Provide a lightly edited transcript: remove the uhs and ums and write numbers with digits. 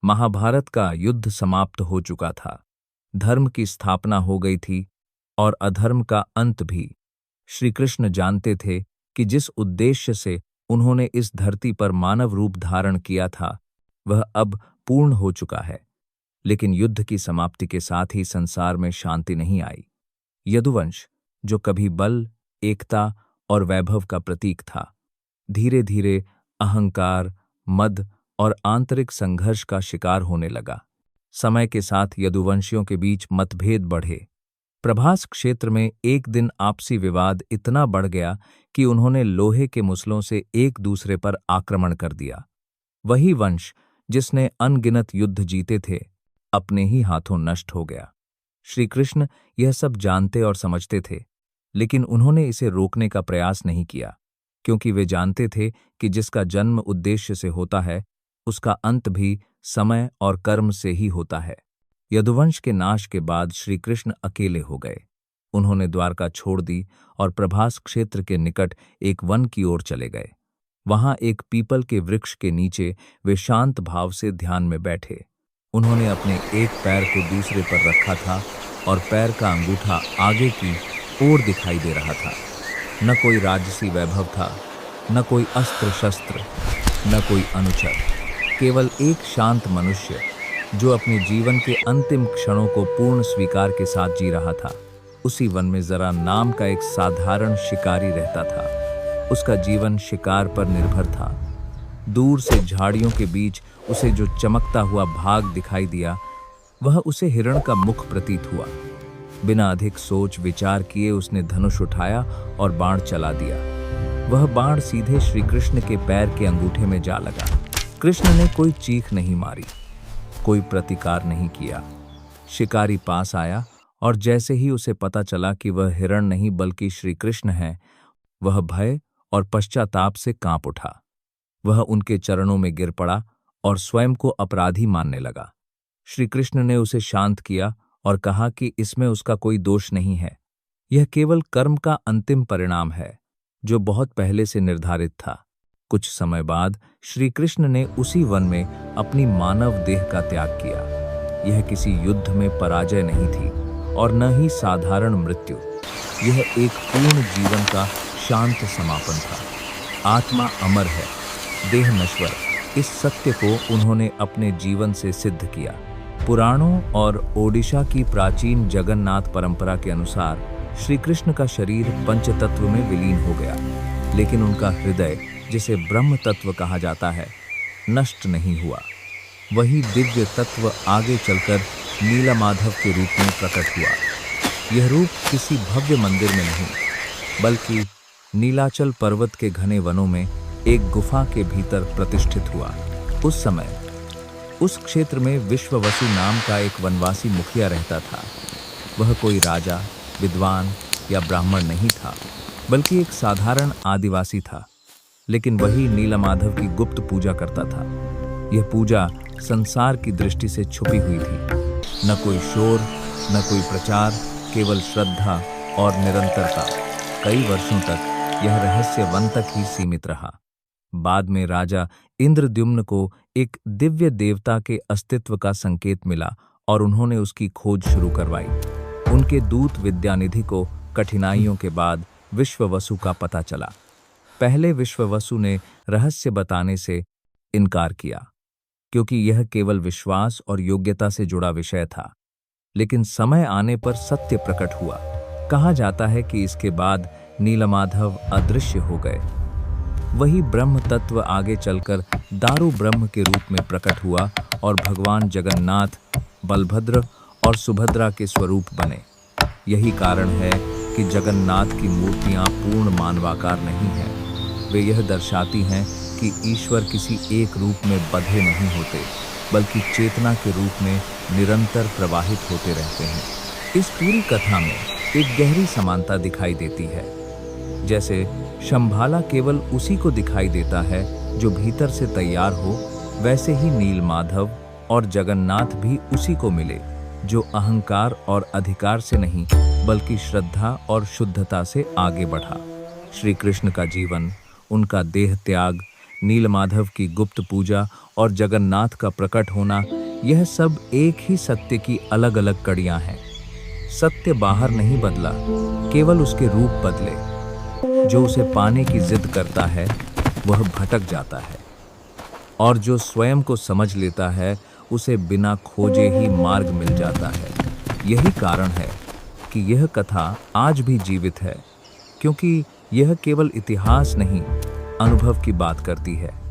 महाभारत का युद्ध समाप्त हो चुका था। धर्म की स्थापना हो गई थी और अधर्म का अंत भी। श्री कृष्ण जानते थे कि जिस उद्देश्य से उन्होंने इस धरती पर मानव रूप धारण किया था वह अब पूर्ण हो चुका है। लेकिन युद्ध की समाप्ति के साथ ही संसार में शांति नहीं आई। यदुवंश, जो कभी बल, एकता और वैभव का प्रतीक था, धीरे धीरे अहंकार, मद और आंतरिक संघर्ष का शिकार होने लगा। समय के साथ यदुवंशियों के बीच मतभेद बढ़े। प्रभास क्षेत्र में एक दिन आपसी विवाद इतना बढ़ गया कि उन्होंने लोहे के मुसलों से एक दूसरे पर आक्रमण कर दिया। वही वंश जिसने अनगिनत युद्ध जीते थे, अपने ही हाथों नष्ट हो गया। श्री कृष्ण यह सब जानते और समझते थे, लेकिन उन्होंने इसे रोकने का प्रयास नहीं किया, क्योंकि वे जानते थे कि जिसका जन्म उद्देश्य से होता है उसका अंत भी समय और कर्म से ही होता है। यदुवंश के नाश के बाद श्री कृष्ण अकेले हो गए। उन्होंने द्वारका छोड़ दी और प्रभास क्षेत्र के निकट एक वन की ओर चले गए। वहां एक पीपल के वृक्ष के नीचे वे शांत भाव से ध्यान में बैठे। उन्होंने अपने एक पैर को दूसरे पर रखा था और पैर का अंगूठा आगे की ओर दिखाई दे रहा था। न कोई राजसी वैभव था, न कोई अस्त्र शस्त्र, न कोई अनुचर, केवल एक शांत मनुष्य जो अपने जीवन के अंतिम क्षणों को पूर्ण स्वीकार के साथ जी रहा था। उसी वन में जरा नाम का एक साधारण शिकारी रहता था। उसका जीवन शिकार पर निर्भर था। दूर से झाड़ियों के बीच उसे जो चमकता हुआ भाग दिखाई दिया, वह उसे हिरण का मुख प्रतीत हुआ। बिना अधिक सोच विचार किए उसने धनुष उठाया और बाण चला दिया। वह बाण सीधे श्री कृष्ण के पैर के अंगूठे में जा लगा। कृष्ण ने कोई चीख नहीं मारी, कोई प्रतिकार नहीं किया। शिकारी पास आया और जैसे ही उसे पता चला कि वह हिरण नहीं बल्कि श्री कृष्ण है, वह भय और पश्चाताप से कांप उठा। वह उनके चरणों में गिर पड़ा और स्वयं को अपराधी मानने लगा। श्री कृष्ण ने उसे शांत किया और कहा कि इसमें उसका कोई दोष नहीं है। यह केवल कर्म का अंतिम परिणाम है जो बहुत पहले से निर्धारित था। कुछ समय बाद श्री कृष्ण ने उसी वन में अपनी मानव देह का त्याग किया। यह किसी युद्ध में पराजय नहीं थी और न ही साधारण मृत्यु। यह एक पूर्ण जीवन का शांत समापन था। आत्मा अमर है, देह नश्वर। इस सत्य को उन्होंने अपने जीवन से सिद्ध किया। पुराणों और ओडिशा की प्राचीन जगन्नाथ परंपरा के अनुसार श्री कृष्ण का शरीर पंचतत्व में विलीन हो गया, लेकिन उनका हृदय, जिसे ब्रह्म तत्व कहा जाता है, नष्ट नहीं हुआ। वही दिव्य तत्व आगे चलकर नीलमाधव के रूप में प्रकट हुआ। यह रूप किसी भव्य मंदिर में नहीं, बल्कि नीलाचल पर्वत के घने वनों में एक गुफा के भीतर प्रतिष्ठित हुआ। उस समय उस क्षेत्र में विश्ववसु नाम का एक वनवासी मुखिया रहता था। वह कोई राजा, विद्वान या ब्राह्मण नहीं था, बल्कि एक साधारण आदिवासी था। लेकिन वही नीलमाधव की गुप्त पूजा करता था। यह पूजा संसार की दृष्टि से छुपी हुई थी। न कोई शोर, न कोई प्रचार, केवल श्रद्धा और निरंतरता। कई वर्षों तक यह रहस्य वन तक ही सीमित रहा। बाद में राजा इंद्रद्युम्न को एक दिव्य देवता के अस्तित्व का संकेत मिला और उन्होंने उसकी खोज शुरू करवाई। उनके दूत विद्यानिधि को कठिनाइयों के बाद विश्ववसु का पता चला। पहले विश्ववसु ने रहस्य बताने से इनकार किया, क्योंकि यह केवल विश्वास और योग्यता से जुड़ा विषय था। लेकिन समय आने पर सत्य प्रकट हुआ। कहा जाता है कि इसके बाद नीलमाधव अदृश्य हो गए। वही ब्रह्म तत्व आगे चलकर दारु ब्रह्म के रूप में प्रकट हुआ और भगवान जगन्नाथ, बलभद्र और सुभद्रा के स्वरूप बने। यही कारण है कि जगन्नाथ की मूर्तियां पूर्ण मानवाकार नहीं हैं। वे यह दर्शाती हैं कि ईश्वर किसी एक रूप में बंधे नहीं होते, बल्कि चेतना के रूप में निरंतर प्रवाहित होते रहते हैं। इस पूरी कथा में एक गहरी समानता दिखाई देती है। जैसे शंभाला केवल उसी को दिखाई देता है जो भीतर से तैयार हो, वैसे ही नीलमाधव और जगन्नाथ भी उसी को मिले जो अहंकार और अधिकार से नहीं, बल्कि श्रद्धा और शुद्धता से आगे बढ़ा। श्री कृष्ण का जीवन, उनका देह त्याग, नीलमाधव की गुप्त पूजा और जगन्नाथ का प्रकट होना, यह सब एक ही सत्य की अलग अलग कड़ियां हैं। सत्य बाहर नहीं बदला, केवल उसके रूप बदले। जो उसे पाने की जिद करता है वह भटक जाता है, और जो स्वयं को समझ लेता है उसे बिना खोजे ही मार्ग मिल जाता है। यही कारण है कि यह कथा आज भी जीवित है, क्योंकि यह केवल इतिहास नहीं, अनुभव की बात करती है।